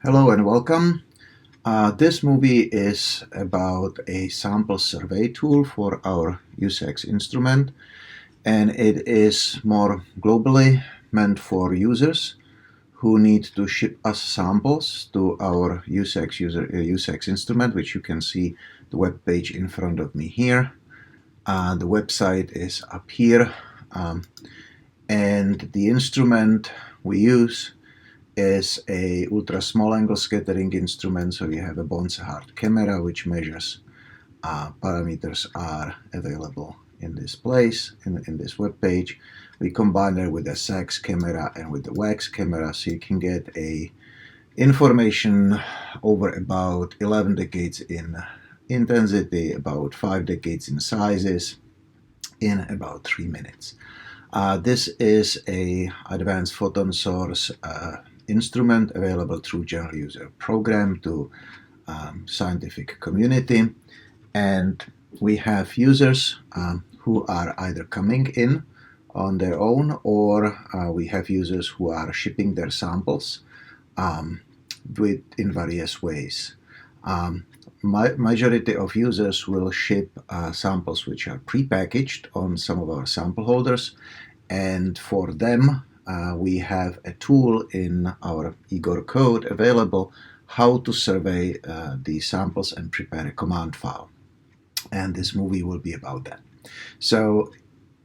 Hello and welcome. This movie is about a sample survey tool for our USAXS instrument, and it is more globally meant for users who need to ship us samples to our USAXS instrument, which you can see the web page in front of me here. The website is up here, and the instrument we use is a ultra small angle scattering instrument. So you have a Bonse-Hart camera which measures parameters are available in this place, in this web page. We combine it with a USAXS camera and with the wax camera, so you can get a information over about 11 decades in intensity, about 5 decades in sizes, in about 3 minutes. This is a advanced photon source instrument available through general user program to scientific community, and we have users who are either coming in on their own, or we have users who are shipping their samples in various ways. Majority of users will ship samples which are prepackaged on some of our sample holders, and for them we have a tool in our Igor code available how to survey these samples and prepare a command file. And this movie will be about that. So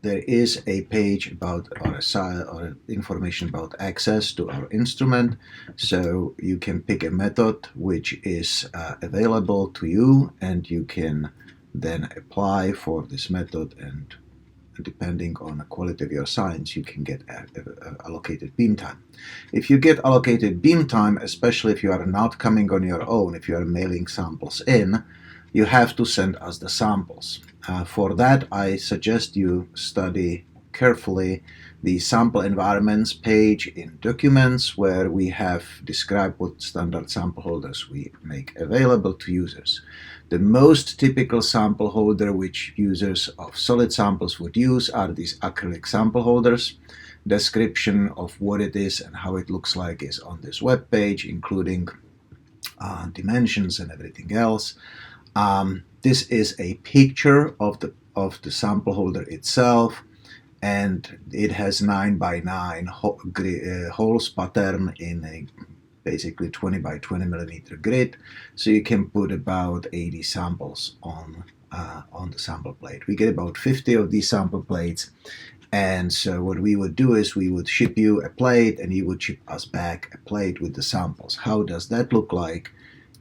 there is a page about or information about access to our instrument, so you can pick a method which is available to you, and you can then apply for this method, and depending on the quality of your science, you can get allocated beam time. If you get allocated beam time, especially if you are not coming on your own, if you are mailing samples in, you have to send us the samples. For that, I suggest you study carefully the sample environments page in documents, where we have described what standard sample holders we make available to users. The most typical sample holder which users of solid samples would use are these acrylic sample holders. Description of what it is and how it looks like is on this web page, including dimensions and everything else. This is a picture of the sample holder itself, and it has 9 by 9 holes pattern in a basically 20 by 20 millimeter grid, so you can put about 80 samples on the sample plate. We get about 50 of these sample plates, and so what we would do is we would ship you a plate, and you would ship us back a plate with the samples. How does that look like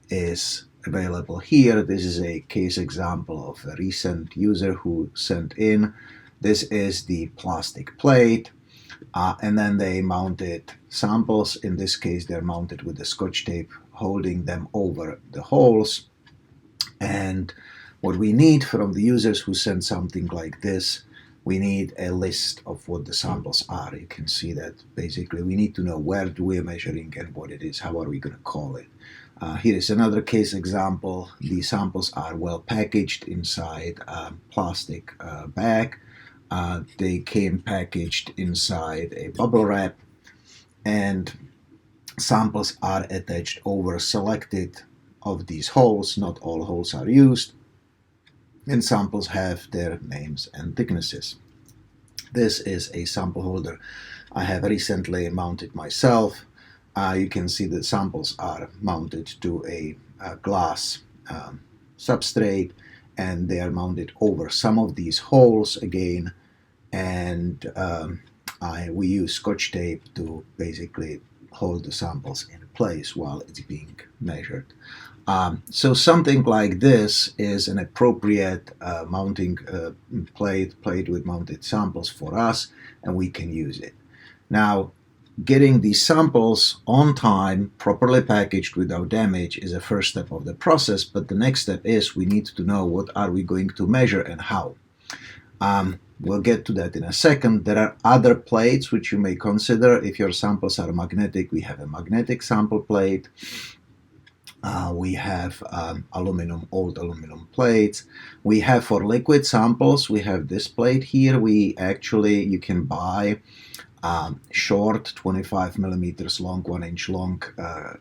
is available here. This is a case example of a recent user who sent in. This is the plastic plate, and then they mounted samples. In this case, they're mounted with the Scotch tape, holding them over the holes. And what we need from the users who send something like this, we need a list of what the samples are. You can see that basically we need to know where we're measuring and what it is. How are we going to call it? Here is another case example. The samples are well packaged inside a plastic bag. They came packaged inside a bubble wrap, and samples are attached over selected of these holes. Not all holes are used, and samples have their names and thicknesses. This is a sample holder I have recently mounted myself. You can see the samples are mounted to a glass substrate, and they are mounted over some of these holes again, and we use Scotch tape to basically hold the samples in place while it's being measured. So something like this is an appropriate mounting plate with mounted samples for us, and we can use it. Now, getting these samples on time, properly packaged without damage, is a first step of the process, but the next step is we need to know what are we going to measure and how. We'll get to that in a second. There are other plates which you may consider. If your samples are magnetic, we have a magnetic sample plate. We have old aluminum plates. We have for liquid samples, we have this plate here. You can buy short 25 millimeters long, 1 inch long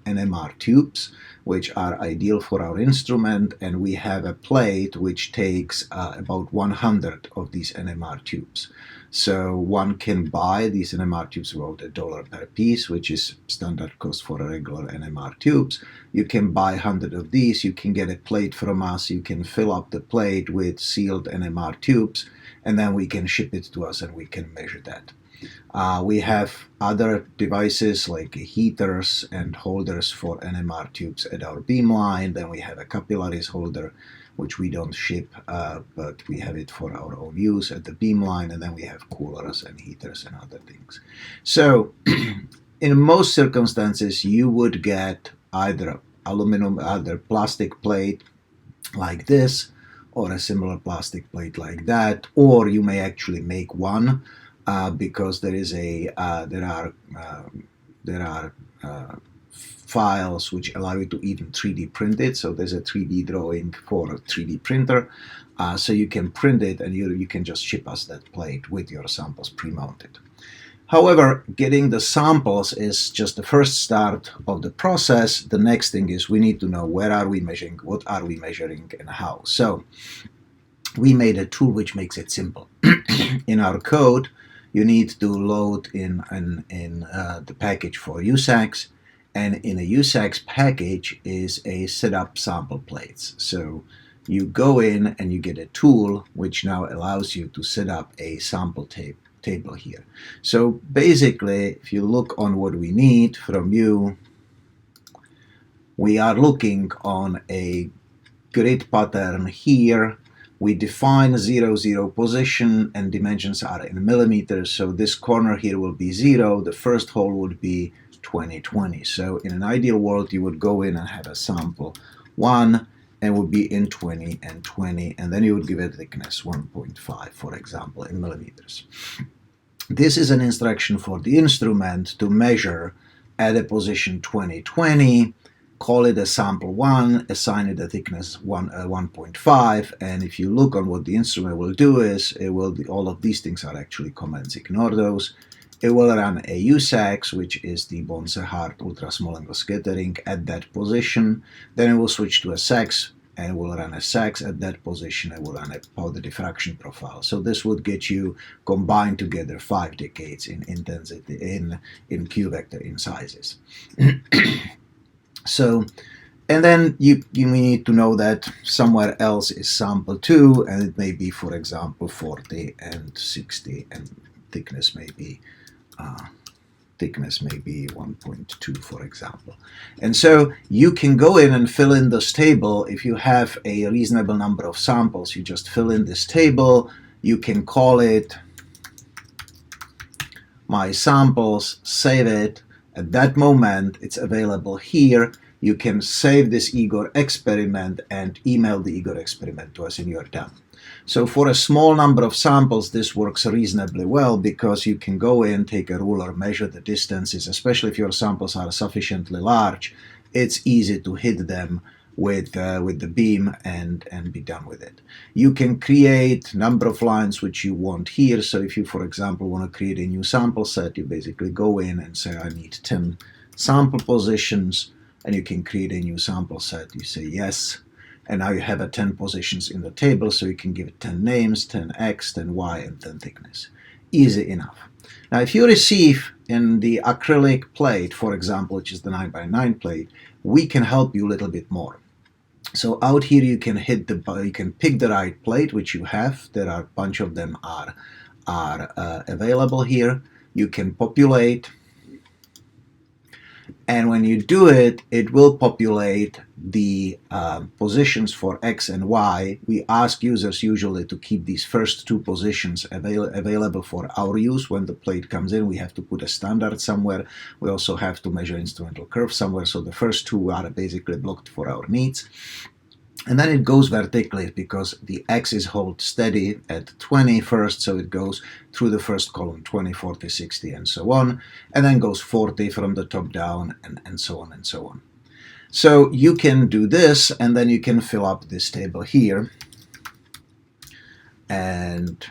NMR tubes, which are ideal for our instrument, and we have a plate which takes about 100 of these NMR tubes. So one can buy these NMR tubes about $1 per piece, which is standard cost for a regular NMR tubes. You can buy 100 of these, you can get a plate from us, you can fill up the plate with sealed NMR tubes, and then we can ship it to us and we can measure that. We have other devices like heaters and holders for NMR tubes at our beam line. Then we have a capillaries holder, which we don't ship, but we have it for our own use at the beam line. And then we have coolers and heaters and other things. So in most circumstances, you would get either aluminum, either plastic plate like this, or a similar plastic plate like that, or you may actually make one. Because there are files which allow you to even 3D print it. So there's a 3D drawing for a 3D printer, so you can print it and you can just ship us that plate with your samples pre-mounted. However, getting the samples is just the first start of the process. The next thing is we need to know where are we measuring, what are we measuring, and how. So we made a tool which makes it simple. In our code, you need to load in the package for USAXS, and in a USAXS package is a setup sample plates. So you go in and you get a tool which now allows you to set up a sample table here. So basically, if you look on what we need from you, we are looking on a grid pattern here. We define 0, 0 position, and dimensions are in millimeters. So this corner here will be 0. The first hole would be 20, 20. So in an ideal world, you would go in and have a sample 1, and would be in 20 and 20, and then you would give it thickness 1.5, for example, in millimeters. This is an instruction for the instrument to measure at a position 20, 20. Call it a sample 1, assign it a thickness 1.5, and if you look on what the instrument will do is, it will all of these things are actually comments, ignore those. It will run a USAXS, which is the Bonse-Hart ultra small angle scattering at that position. Then it will switch to a SAXS, and it will run a SAXS at that position. It will run a powder diffraction profile. So this would get you combined together 5 decades in intensity, in Q vector in sizes. So, and then we need to know that somewhere else is sample 2, and it may be, for example, 40 and 60, and thickness may be 1.2, for example. And so you can go in and fill in this table. If you have a reasonable number of samples, you just fill in this table. You can call it my samples, save it. At that moment, it's available here. You can save this Igor experiment and email the Igor experiment to us, and you're done. So for a small number of samples, this works reasonably well because you can go in, take a ruler, measure the distances, especially if your samples are sufficiently large. It's easy to hit them with the beam and be done with it. You can create number of lines which you want here. So if you, for example, want to create a new sample set, you basically go in and say, I need 10 sample positions, and you can create a new sample set. You say yes, and now you have 10 positions in the table, so you can give it 10 names, 10 X, 10 Y, and 10 thickness. Easy enough. Now, if you receive in the acrylic plate, for example, which is the 9x9 plate, we can help you a little bit more. So out here you can pick the right plate, which you have. There are a bunch of them are available here. You can populate, and when you do it, it will populate the positions for X and Y. We ask users usually to keep these first 2 positions available for our use. When the plate comes in, we have to put a standard somewhere. We also have to measure instrumental curve somewhere, so the first 2 are basically blocked for our needs. And then it goes vertically because the axis holds steady at 20 first, so it goes through the first column, 20, 40, 60, and so on, and then goes 40 from the top down, and so on and so on. So you can do this, and then you can fill up this table here. And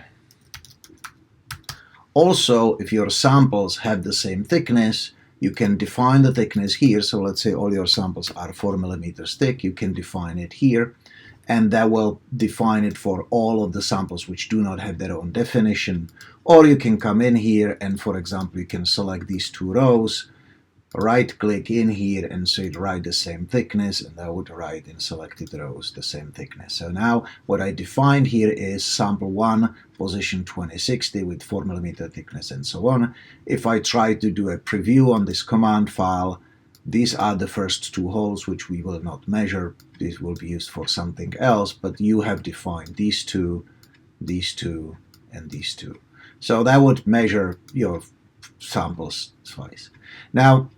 Also, if your samples have the same thickness, you can define the thickness here. So let's say all your samples are 4 millimeters thick. You can define it here, and that will define it for all of the samples which do not have their own definition. Or you can come in here and, for example, you can select these two rows, right click in here and say write the same thickness, and I would write in selected rows the same thickness. So now what I defined here is sample 1 position 2060 with 4 millimeter thickness and so on. If I try to do a preview on this command file, these are the first two holes which we will not measure. These will be used for something else, but you have defined these two, and these two. So that would measure your samples twice. Now,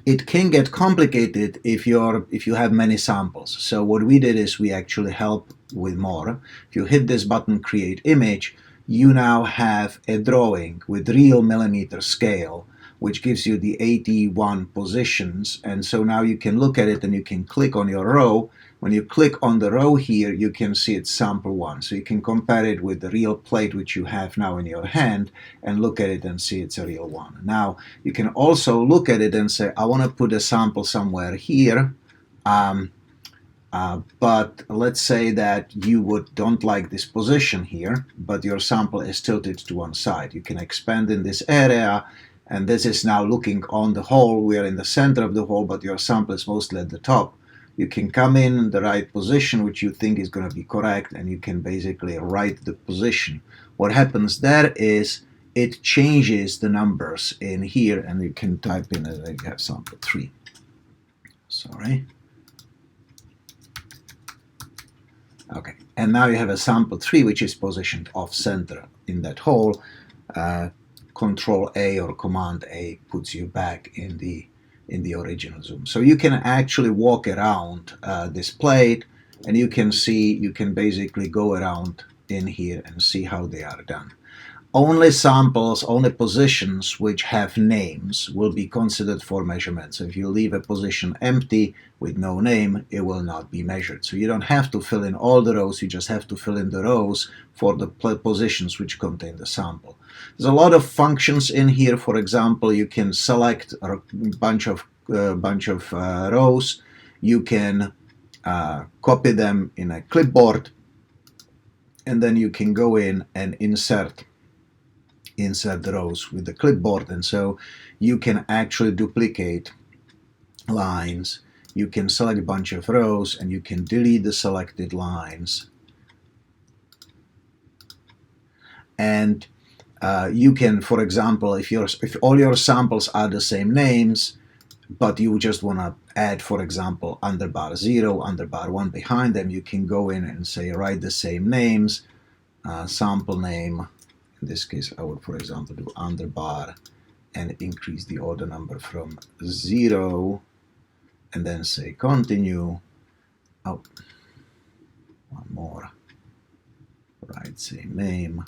it can get complicated if you have many samples. So what we did is we actually help with more. If you hit this button, create image, you now have a drawing with real millimeter scale, which gives you the 81 positions. And so now you can look at it and you can click on your row. When you click on the row here, you can see it's sample 1. So you can compare it with the real plate which you have now in your hand and look at it and see it's a real one. Now, you can also look at it and say, I want to put a sample somewhere here. But let's say that you don't like this position here, but your sample is tilted to one side. You can expand in this area, and this is now looking on the hole. We are in the center of the hole, but your sample is mostly at the top. You can come in the right position, which you think is going to be correct, and you can basically write the position. What happens there is it changes the numbers in here, and you can type in that you have sample 3. Sorry. Okay, and now you have a sample 3, which is positioned off center in that hole. Control A or Command A puts you back in the original zoom. So you can actually walk around this plate, and you can basically go around in here and see how they are done. Only samples, only positions which have names will be considered for measurement. So if you leave a position empty with no name, it will not be measured. So you don't have to fill in all the rows, you just have to fill in the rows for the positions which contain the sample. There's a lot of functions in here. For example, you can select a bunch of rows. You can copy them in a clipboard, and then you can go in and insert the rows with the clipboard, and so you can actually duplicate lines. You can select a bunch of rows, and you can delete the selected lines, and you can, for example, if all your samples are the same names, but you just want to add, for example, underbar 0, underbar 1 behind them, you can go in and say write the same names, sample name. In this case, I would, for example, do underbar and increase the order number from 0, and then say continue. Oh, one more. Write same name,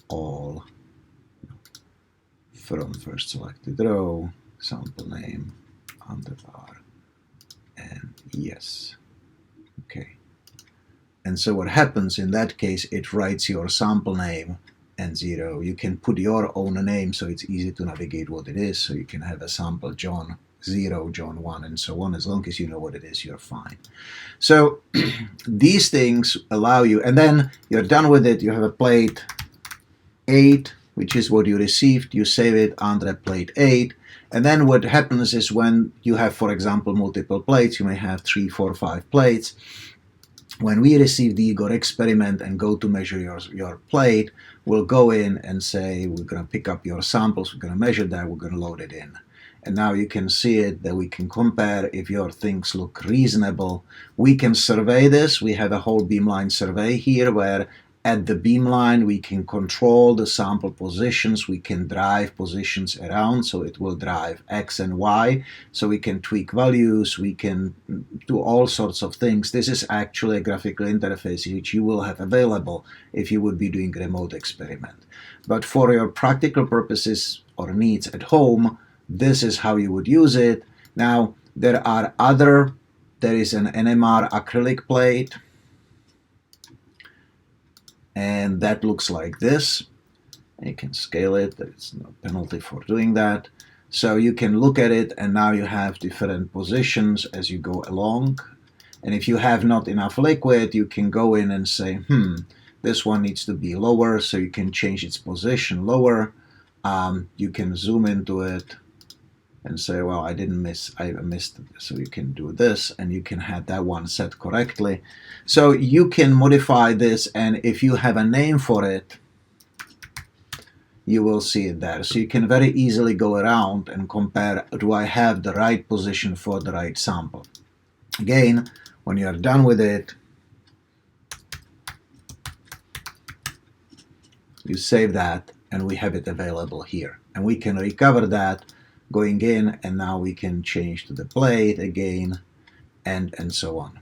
all, from first selected row, sample name, underbar, and yes. Okay. And so what happens in that case, it writes your sample name and 0. You can put your own name, so it's easy to navigate what it is. So you can have a sample John 0, John 1, and so on. As long as you know what it is, you're fine. So these things allow you, and then you're done with it. You have a plate 8, which is what you received. You save it under plate 8. And then what happens is when you have, for example, multiple plates, you may have 3, 4, 5 plates. When we receive the Igor experiment and go to measure your plate, we'll go in and say, we're going to pick up your samples, we're going to measure that, we're going to load it in. And now you can see it, that we can compare if your things look reasonable. We can survey this. We have a whole beamline survey here where at the beamline we can control the sample positions. We can drive positions around, so it will drive X and Y. So we can tweak values. We can do all sorts of things. This is actually a graphical interface which you will have available if you would be doing a remote experiment. But for your practical purposes or needs at home, this is how you would use it. Now, there is an NMR acrylic plate, and that looks like this. You can scale it, there's no penalty for doing that. So you can look at it, and now you have different positions as you go along. And if you have not enough liquid, you can go in and say, this one needs to be lower, so you can change its position lower. You can zoom into it and say, well, I missed it. So you can do this, and you can have that one set correctly. So you can modify this, and if you have a name for it, you will see it there. So you can very easily go around and compare, do I have the right position for the right sample? Again, when you are done with it, you save that, and we have it available here. And we can recover that going in, and now we can change to the plate again, and so on.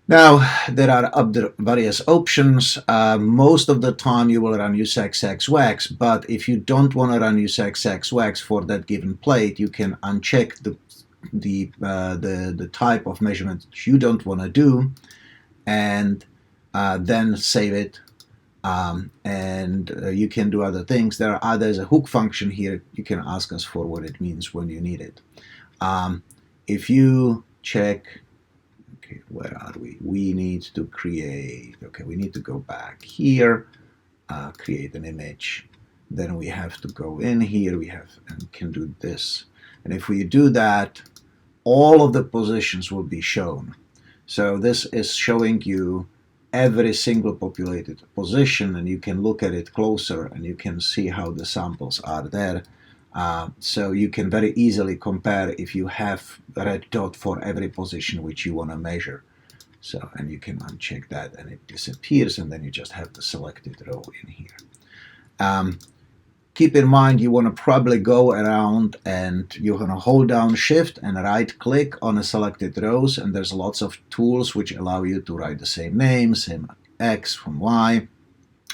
Now, there are other various options. Most of the time you will run USAXS wax, but if you don't want to run USAXS wax for that given plate, you can uncheck the type of measurement you don't want to do, and then save it. You can do other things. There's a hook function here. You can ask us for what it means when you need it. If you check, okay, where are we? We need to create, okay, we need to go back here, create an image. Then we have to go in here, and can do this. And if we do that, all of the positions will be shown. So this is showing you every single populated position, and you can look at it closer, and you can see how the samples are there. So you can very easily compare if you have a red dot for every position which you want to measure. So, and you can uncheck that, and it disappears, and then you just have the selected row in here. Keep in mind, you want to probably go around, and you're going to hold down Shift and right click on the selected rows, and there's lots of tools which allow you to write the same name, same X from Y,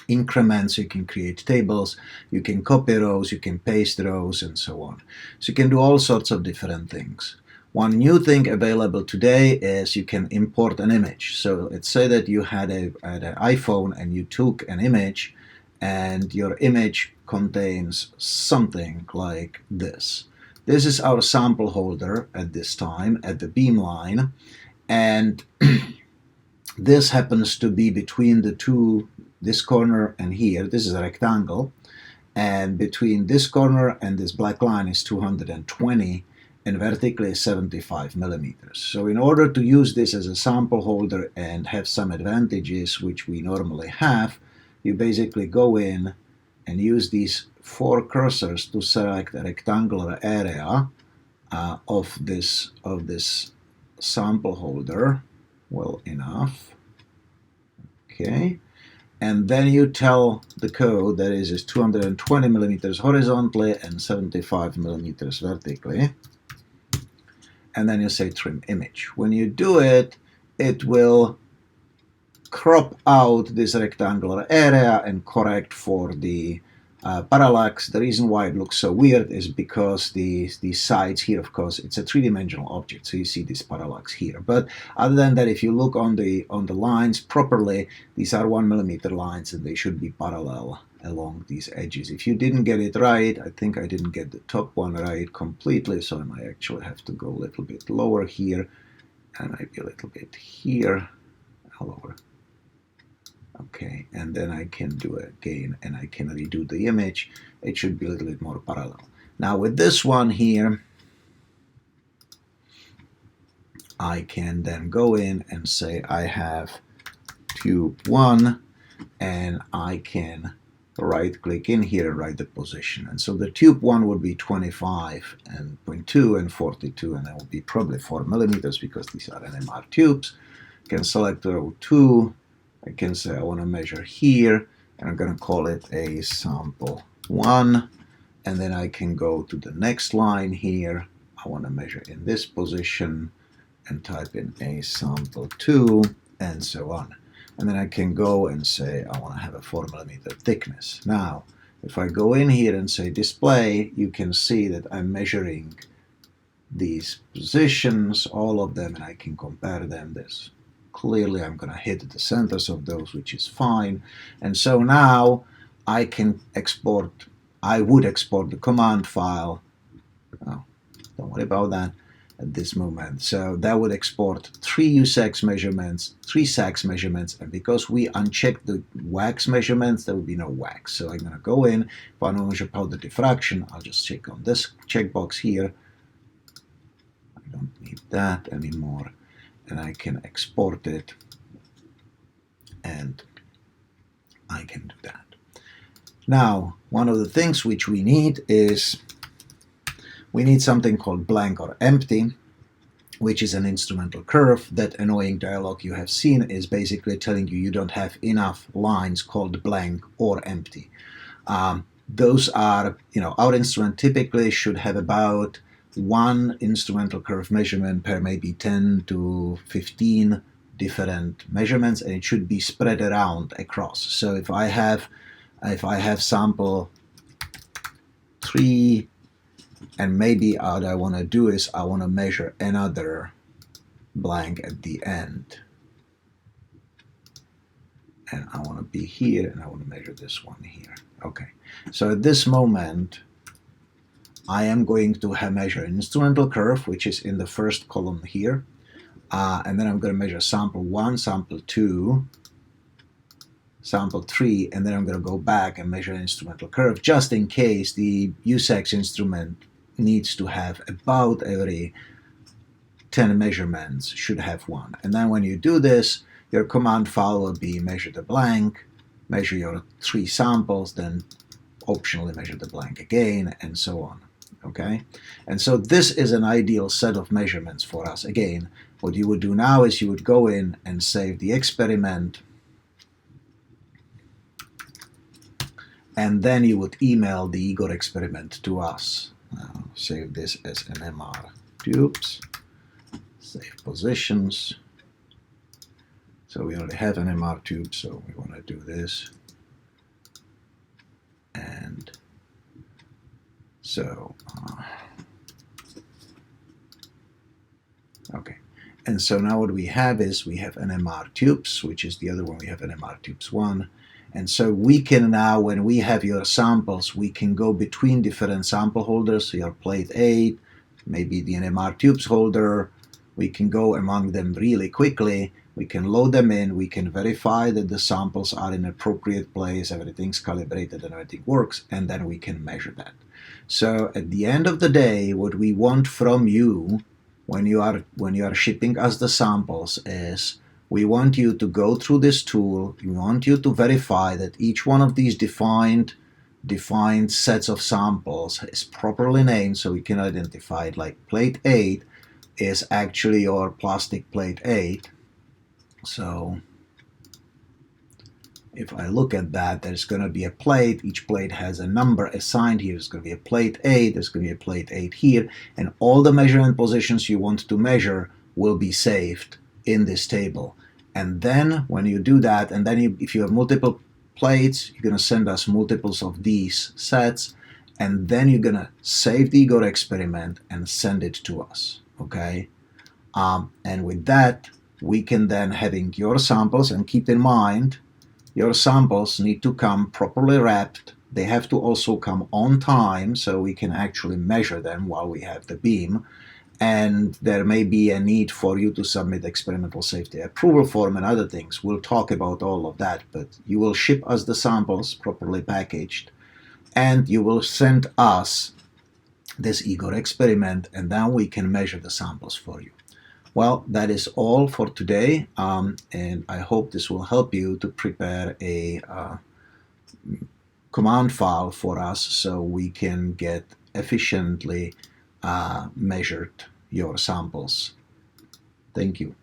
increment, so you can create tables, you can copy rows, you can paste rows, and so on. So you can do all sorts of different things. One new thing available today is you can import an image. So let's say that you had an iPhone and you took an image, and your image contains something like this. This is our sample holder at this time at the beamline, and this happens to be between the two, this corner and here. This is a rectangle, and between this corner and this black line is 220, and vertically is 75 millimeters. So in order to use this as a sample holder and have some advantages which we normally have, you basically go in and use these 4 cursors to select a rectangular area of this sample holder well enough. Okay, and then you tell the code that is 220 millimeters horizontally and 75 millimeters vertically, and then you say trim image. When you do it, it will crop out this rectangular area and correct for the parallax. The reason why it looks so weird is because these sides here, of course, it's a three-dimensional object, so you see this parallax here. But other than that, if you look on the lines properly, these are 1 millimeter lines, and they should be parallel along these edges. If you didn't get it right, I think I didn't get the top one right completely, so I might actually have to go a little bit lower here, and maybe a little bit here, lower. Okay, and then I can do it again, and I can redo the image. It should be a little bit more parallel. Now with this one here, I can then go in and say I have tube 1, and I can right click in here and write the position. And so the tube 1 would be 25.2 and 42, and that would be probably 4 millimeters because these are NMR tubes. I can select row 2. I can say I want to measure here, and I'm going to call it a sample 1, and then I can go to the next line here. I want to measure in this position and type in a sample 2, and so on. And then I can go and say I want to have a 4 millimeter thickness. Now, if I go in here and say display, you can see that I'm measuring these positions, all of them, and I can compare them. Clearly I'm going to hit the centers of those, which is fine. And so now I would export the command file. Oh, don't worry about that at this moment. So that would export 3 USAXS measurements, 3 SAXS measurements, and because we unchecked the USAXS measurements, there would be no USAXS. So I'm going to go in, if I want to measure powder diffraction, I'll just check on this checkbox here. I don't need that anymore, and I can export it, and I can do that. Now, one of the things which we need is we need something called blank or empty, which is an instrumental curve. That annoying dialog you have seen is basically telling you don't have enough lines called blank or empty. Those are, our instrument typically should have about one instrumental curve measurement per maybe 10 to 15 different measurements, and it should be spread around across. So if I have sample 3, and maybe what I want to do is I want to measure another blank at the end, and I want to be here, and I want to measure this one here. Okay, so at this moment I am going to measure an instrumental curve, which is in the first column here, and then I'm going to measure sample 1, sample 2, sample 3, and then I'm going to go back and measure an instrumental curve, just in case the USAXS instrument needs to have about every 10 measurements should have one. And then when you do this, your command file will be measure the blank, measure your 3 samples, then optionally measure the blank again, and so on. Okay? And so this is an ideal set of measurements for us. Again, what you would do now is you would go in and save the experiment, and then you would email the Igor experiment to us. Save this as NMR tubes, save positions. So we already have an NMR tube, so we want to do this. And so, okay. And so now what we have is we have NMR tubes, which is the other one. We have NMR tubes 1. And so we can now, when we have your samples, we can go between different sample holders. So your plate 8, maybe the NMR tubes holder. We can go among them really quickly. We can load them in. We can verify that the samples are in appropriate place, everything's calibrated and everything works, and then we can measure that. So at the end of the day, what we want from you when you are shipping us the samples is we want you to go through this tool. We want you to verify that each one of these defined sets of samples is properly named, so we can identify it. Like plate 8 is actually your plastic plate 8. So if I look at that, there's going to be a plate. Each plate has a number assigned here. There's going to be a plate 8. There's going to be a plate 8 here. And all the measurement positions you want to measure will be saved in this table. And then when you do that, and then if you have multiple plates, you're going to send us multiples of these sets, and then you're going to save the Igor experiment and send it to us. Okay? And with that, we can then having your samples, and keep in mind, your samples need to come properly wrapped. They have to also come on time so we can actually measure them while we have the beam. And there may be a need for you to submit experimental safety approval form and other things. We'll talk about all of that, but you will ship us the samples properly packaged, and you will send us this Igor experiment, and then we can measure the samples for you. Well, that is all for today, and I hope this will help you to prepare a command file for us so we can get efficiently measured your samples. Thank you.